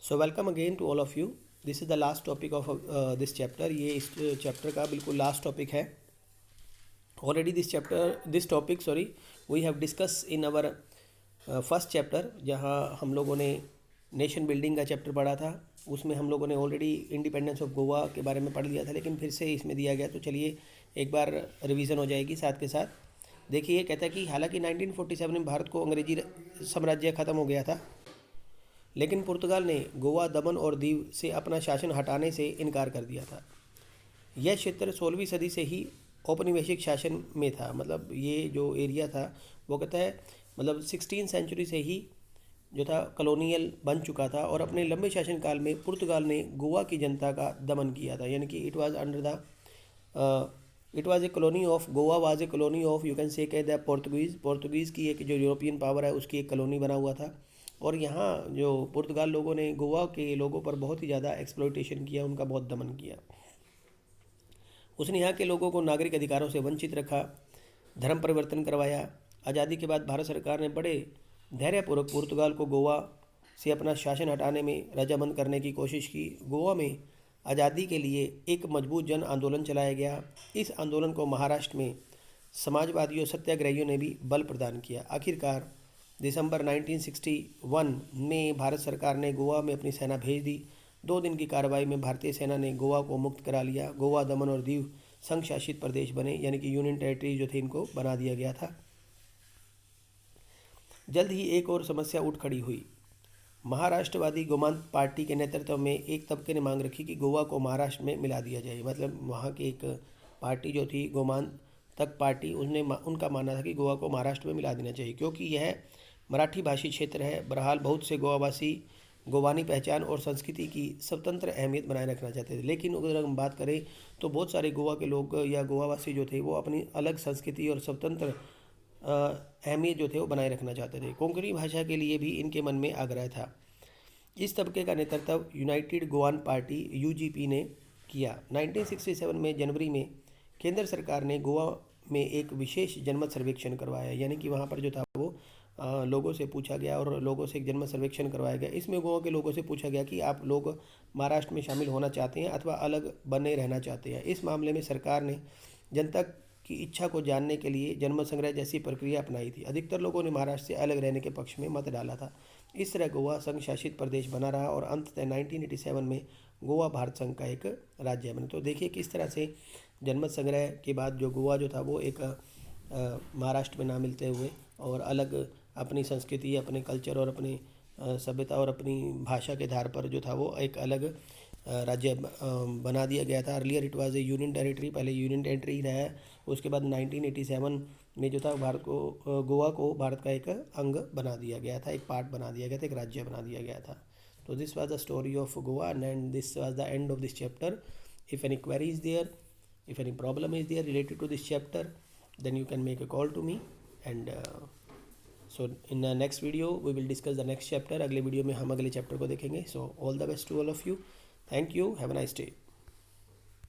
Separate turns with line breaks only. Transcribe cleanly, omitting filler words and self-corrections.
So welcome again to all of you. This is the last topic of this chapter. ये इस chapter का बिल्कुल last topic है। Already this topic we have discuss in our first chapter, जहाँ हम लोगों ने nation building का चैप्टर पढ़ा था। उसमें हम लोगों ने ऑलरेडी इंडिपेंडेंस ऑफ गोवा के बारे में पढ़ लिया था, लेकिन फिर से इसमें दिया गया, तो चलिए एक बार रिवीजन हो जाएगी साथ के साथ। देखिए, ये कहता है कि हालांकि 1947 में भारत को अंग्रेजी साम्राज्य ख़त्म हो गया था, लेकिन पुर्तगाल ने गोवा, दमन और दीव से अपना शासन हटाने से इनकार कर दिया था। यह क्षेत्र 16वीं सदी से ही औपनिवेशिक शासन में था। मतलब ये जो एरिया था वो कहता है, मतलब 16 सेंचुरी से ही जो था कॉलोनियल बन चुका था, और अपने लंबे शासनकाल में पुर्तगाल ने गोवा की जनता का दमन किया था। यानी कि it was a colony of Goa, was a colony of, you can say कह द पोर्तुगीज़ की एक जो यूरोपियन पावर है उसकी एक कॉलोनी बना हुआ था। और यहाँ जो पुर्तगाल लोगों ने गोवा के लोगों पर बहुत ही ज़्यादा एक्सप्लॉइटेशन किया, उनका बहुत दमन किया। उसने यहाँ के लोगों को नागरिक अधिकारों से वंचित रखा, धर्म परिवर्तन करवाया। आज़ादी के बाद भारत सरकार ने बड़े धैर्यपूर्वक पुर्तगाल को गोवा से अपना शासन हटाने में रजामंद करने की कोशिश की। गोवा में आज़ादी के लिए एक मजबूत जन आंदोलन चलाया गया। इस आंदोलन को महाराष्ट्र में समाजवादियों, सत्याग्रहियों ने भी बल प्रदान किया। आखिरकार दिसंबर 1961 में भारत सरकार ने गोवा में अपनी सेना भेज दी। 2 दिन की कार्रवाई में भारतीय सेना ने गोवा को मुक्त करा लिया। गोवा, दमन और दीव संघ शासित प्रदेश बने, यानी कि यूनियन टेरिटरी जो थे इनको बना दिया गया था। जल्द ही एक और समस्या उठ खड़ी हुई। महाराष्ट्रवादी गोमांत पार्टी के नेतृत्व में एक तबके ने मांग रखी कि गोवा को महाराष्ट्र में मिला दिया जाए। मतलब वहाँ की एक पार्टी जो थी गोमांत तक पार्टी, उनका मानना था कि गोवा को महाराष्ट्र में मिला देना चाहिए, क्योंकि यह मराठी भाषी क्षेत्र है। बहरहाल बहुत से गोवावासी गोवानी पहचान और संस्कृति की स्वतंत्र अहमियत बनाए रखना चाहते थे। लेकिन अगर हम बात करें तो बहुत सारे गोवा के लोग या गोवावासी जो थे वो अपनी अलग संस्कृति और स्वतंत्र अहमियत जो थे वो बनाए रखना चाहते थे। कोंकणी भाषा के लिए भी इनके मन में आग्रह था। इस तबके का नेतृत्व यूनाइटेड गोवान पार्टी यूजीपी ने किया। 1967 में जनवरी में केंद्र सरकार ने गोवा में एक विशेष जनमत सर्वेक्षण करवाया। यानी कि वहाँ पर जो था वो लोगों से पूछा गया और लोगों से एक जनमत सर्वेक्षण करवाया गया। इसमें गोवा के लोगों से पूछा गया कि आप लोग महाराष्ट्र में शामिल होना चाहते हैं अथवा अलग बने रहना चाहते हैं। इस मामले में सरकार ने जनता की इच्छा को जानने के लिए जनमत संग्रह जैसी प्रक्रिया अपनाई थी। अधिकतर लोगों ने महाराष्ट्र से अलग रहने के पक्ष में मत डाला था। इस तरह गोवा संघ शासित प्रदेश बना रहा और अंततः 1987 में गोवा भारत संघ का एक राज्य बना। तो देखिए किस तरह से जनमत संग्रह के बाद जो गोवा जो था वो एक महाराष्ट्र में ना मिलते हुए और अलग अपनी संस्कृति, अपने कल्चर और अपनी सभ्यता और अपनी भाषा के आधार पर जो था वो एक अलग राज्य बना दिया गया था। Earlier it was A union territory, पहले यूनियन टेरिटरी रहा है। उसके बाद 1987 में जो था भारत को गोवा को भारत का एक अंग बना दिया गया था, एक पार्ट बना दिया गया था, एक राज्य बना दिया गया था। तो this was the story of Goa and this was the end of this chapter. If any query is there, if any problem is there related to this chapter, then you can make a call to me and so in the next video we will discuss the next chapter. अगले video में हम अगले chapter को देखेंगे. So all the best to all of you. Thank you. Have a nice day.